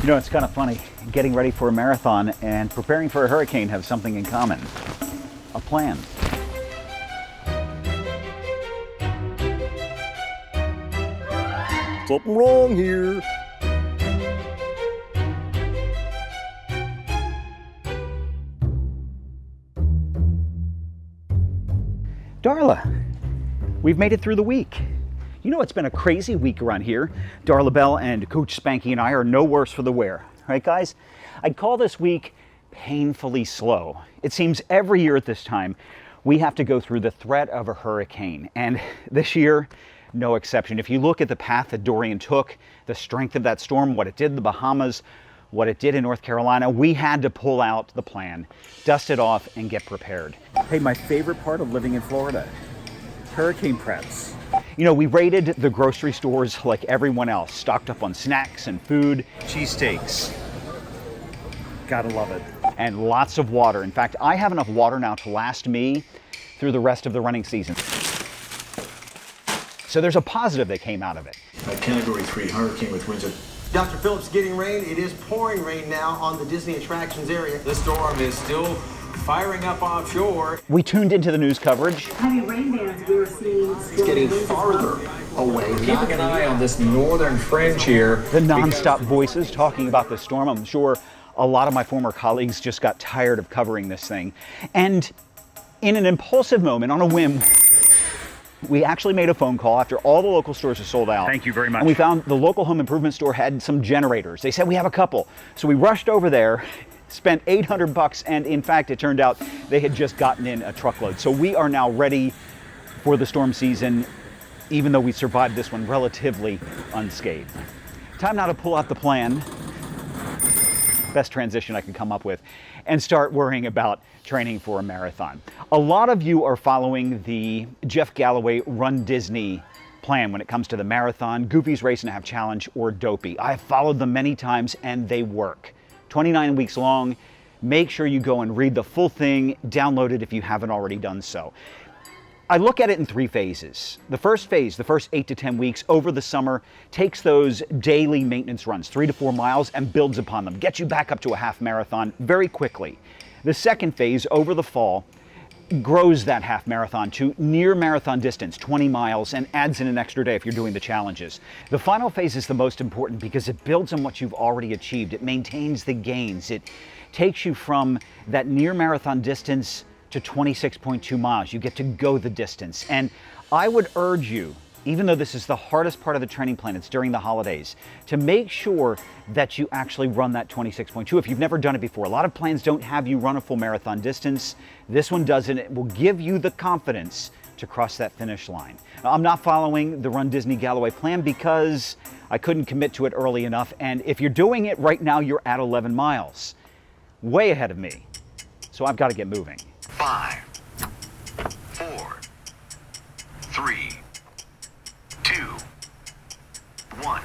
You know, it's kind of funny. Getting ready for a marathon and preparing for a hurricane have something in common. A plan. Something wrong here. Darla, we've made it through the week. You know, it's been a crazy week around here. Darla Bell and Coach Spanky and I are no worse for the wear. Right, guys? I'd call this week painfully slow. It seems every year at this time, we have to go through the threat of a hurricane. And this year, no exception. If you look at the path that Dorian took, the strength of that storm, what it did in the Bahamas, what it did in North Carolina, we had to pull out the plan, dust it off, and get prepared. Hey, my favorite part of living in Florida, hurricane preps. You know, we raided the grocery stores like everyone else, stocked up on snacks and food, cheesesteaks. Gotta love it. And lots of water. In fact, I have enough water now to last me through the rest of the running season. So there's a positive that came out of it. A Category 3 hurricane with winds of... Dr. Phillips, getting rain. It is pouring rain now on the Disney attractions area. The storm is still firing up offshore. We tuned into the news coverage. Heavy rain bands we were seeing. It's getting farther away. Keeping an eye on this northern fringe here. The nonstop voices talking about the storm. I'm sure a lot of my former colleagues just got tired of covering this thing. And in an impulsive moment, on a whim, we actually made a phone call after all the local stores are sold out. Thank you very much. And we found the local home improvement store had some generators. They said we have a couple. So we rushed over there, spent $800, and in fact, it turned out they had just gotten in a truckload. So we are now ready for the storm season, even though we survived this one relatively unscathed. Time now to pull out the plan, best transition I could come up with, and start worrying about training for a marathon. A lot of you are following the Jeff Galloway Run Disney plan when it comes to the marathon, Goofy's Race and a Half Challenge, or Dopey. I've followed them many times and they work. 29 weeks long. Make sure you go and read the full thing, download it if you haven't already done so. I look at it in 3 phases. The first phase, the first 8 to 10 weeks over the summer, takes those daily maintenance runs, 3 to 4 miles, and builds upon them, gets you back up to a half marathon very quickly. The second phase, over the fall, grows that half marathon to near marathon distance, 20 miles, and adds in an extra day if you're doing the challenges. The final phase is the most important because it builds on what you've already achieved. It maintains the gains. It takes you from that near marathon distance to 26.2 miles. You get to go the distance. And I would urge you, even though this is the hardest part of the training plan, it's during the holidays, to make sure that you actually run that 26.2 if you've never done it before. A lot of plans don't have you run a full marathon distance. This one doesn't. It will give you the confidence to cross that finish line. Now, I'm not following the Run Disney Galloway plan because I couldn't commit to it early enough. And if you're doing it right now, you're at 11 miles, way ahead of me. So I've got to get moving. 5, 4, 3, 2, 1.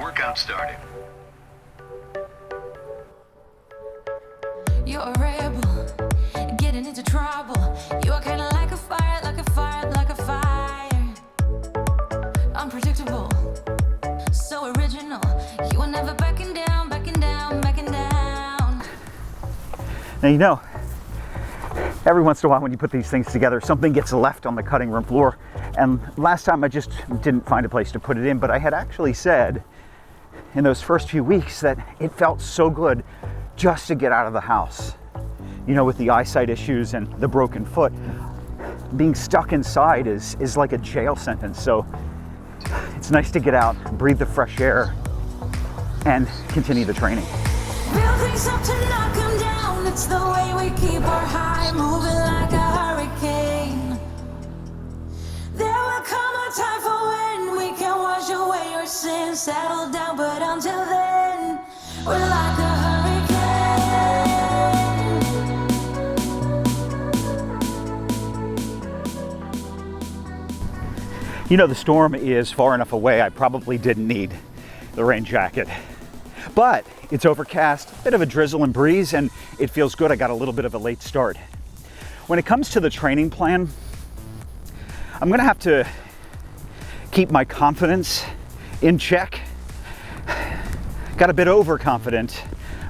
Workout started. You're a rebel, getting into trouble. You are kind of like a fire, like a fire, like a fire. Unpredictable, so original. You are never backing down, backing down, backing down. Now, you know, every once in a while when you put these things together, something gets left on the cutting room floor. And last time I just didn't find a place to put it in, but I had actually said in those first few weeks that it felt so good just to get out of the house. You know, with the eyesight issues and the broken foot, being stuck inside is like a jail sentence. So it's nice to get out, breathe the fresh air, and continue the training. Build things up to knock them down. It's the way we keep our high, moving like a hurricane. There will come a time for when we can wash away your sins, settle down, but until then, we're like a hurricane. You know, the storm is far enough away, I probably didn't need the rain jacket. But it's overcast, a bit of a drizzle and breeze, and it feels good. I got a little bit of a late start. When it comes to the training plan, I'm gonna have to keep my confidence in check. Got a bit overconfident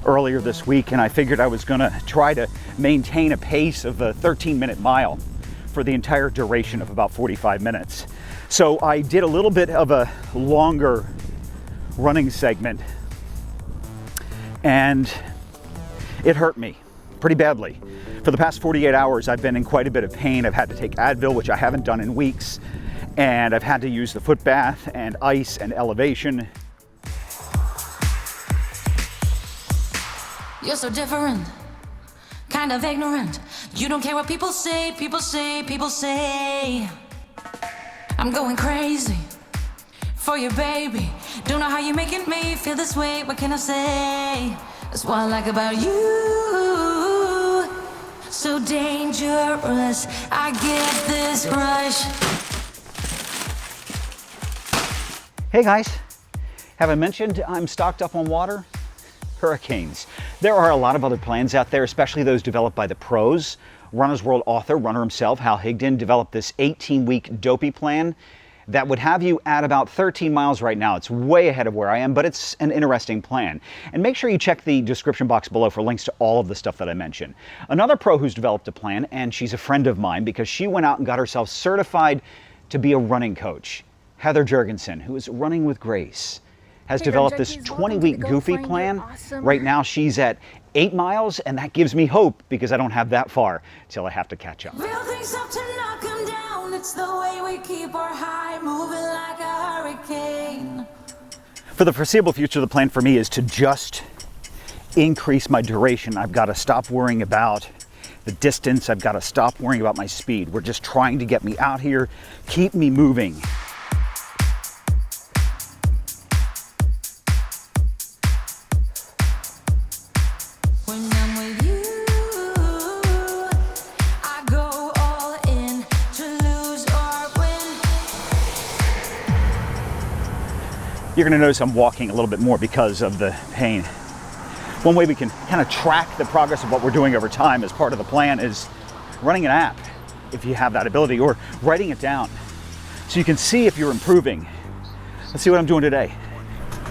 earlier this week, and I figured I was gonna try to maintain a pace of a 13-minute mile for the entire duration of about 45 minutes. So I did a little bit of a longer running segment, and it hurt me pretty badly. For the past 48 hours, I've been in quite a bit of pain. I've had to take Advil, which I haven't done in weeks, and I've had to use the foot bath and ice and elevation. You're so different, kind of ignorant. You don't care what people say, people say, people say. I'm going crazy for you, baby. Don't know how you're making me feel this way. What can I say? That's what I like about you. So dangerous, I get this rush. Hey guys, have I mentioned I'm stocked up on water? Hurricanes. There are a lot of other plans out there, especially those developed by the pros. Runner's World author, runner himself, Higdon, developed this 18-week Dopey plan that would have you at about 13 miles right now. It's way ahead of where I am, but it's an interesting plan. And make sure you check the description box below for links to all of the stuff that I mentioned. Another pro who's developed a plan, and she's a friend of mine because she went out and got herself certified to be a running coach. Heather Jergensen, who is running with Grace, has developed this 20-week Goofy plan. Right now she's at 8 miles, and that gives me hope because I don't have that far till I have to catch up. Real things up to knock 'em down. It's the way we keep our high, moving like a hurricane. For the foreseeable future, the plan for me is to just increase my duration. I've got to stop worrying about the distance. I've got to stop worrying about my speed. We're just trying to get me out here, keep me moving. You're going to notice I'm walking a little bit more because of the pain. One way we can kind of track the progress of what we're doing over time as part of the plan is running an app, if you have that ability, or writing it down so you can see if you're improving. Let's see what I'm doing today.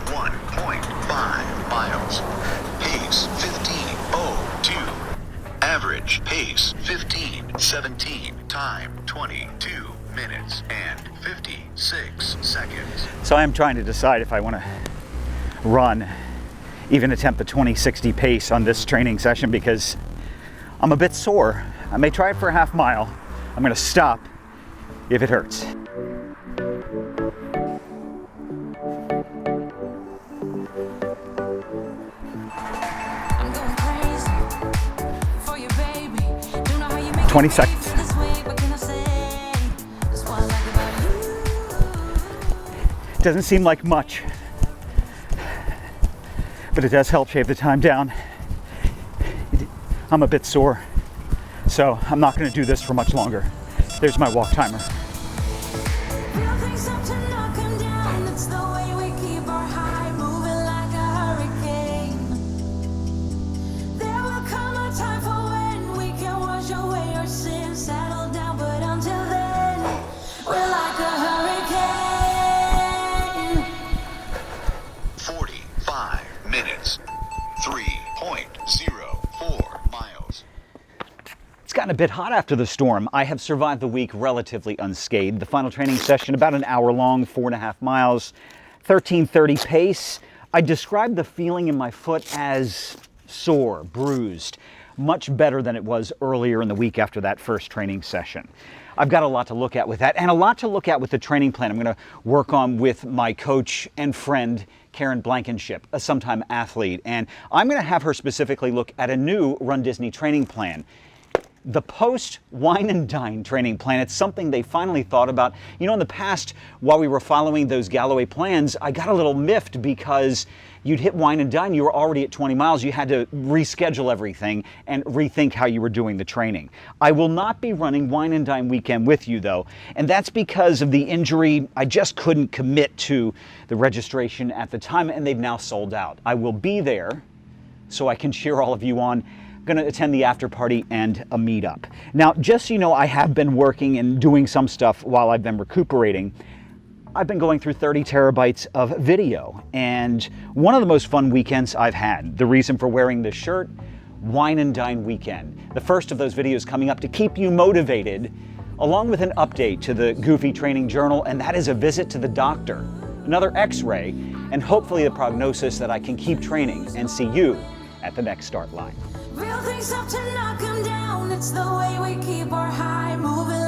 1.5 miles. Pace 15:02. Average pace 15:17. Time 22 minutes and 56 seconds. So I'm trying to decide if I want to run, even attempt the 2060 pace on this training session because I'm a bit sore. I may try it for a half mile. I'm going to stop if it hurts. I'm going crazy for you, baby. Don't know how you make 20 me seconds. feel this way. What can I say? That's what I like about you. Doesn't seem like much, but it does help shave the time down. I'm a bit sore, so I'm not going to do this for much longer. There's my walk timer. Real things up to knock 'em down. It's the way we keep our high, moving like a hurricane. There will come a time for when we can wash away our sins, settle down, but until then, we're like a hurricane. 45 minutes. 3.04 miles. It's gotten a bit hot after the storm. I have survived the week relatively unscathed. The final training session, about an hour long, 4.5 miles, 13:30 pace. I described the feeling in my foot as sore, bruised, much better than it was earlier in the week after that first training session. I've got a lot to look at with that, and a lot to look at with the training plan I'm going to work on with my coach and friend, Blankenship, a sometime athlete, and I'm going to have her specifically look at a new runDisney training plan. The post wine and dine training plan, it's something they finally thought about. You know, in the past, while we were following those Galloway plans, I got a little miffed because you'd hit wine and dine, you were already at 20 miles, you had to reschedule everything and rethink how you were doing the training. I will not be running wine and dine weekend with you though, and that's because of the injury. I just couldn't commit to the registration at the time, and they've now sold out. I will be there so I can cheer all of you on. Going to attend the after party and a meetup. Now, just so you know, I have been working and doing some stuff while I've been recuperating. I've been going through 30 terabytes of video, and one of the most fun weekends I've had. The reason for wearing this shirt, Wine and Dine Weekend. The first of those videos coming up to keep you motivated, along with an update to the Goofy Training Journal, and that is a visit to the doctor, another x-ray, and hopefully a prognosis that I can keep training and see you at the next start line. Real things up to knock 'em down. It's the way we keep our high moving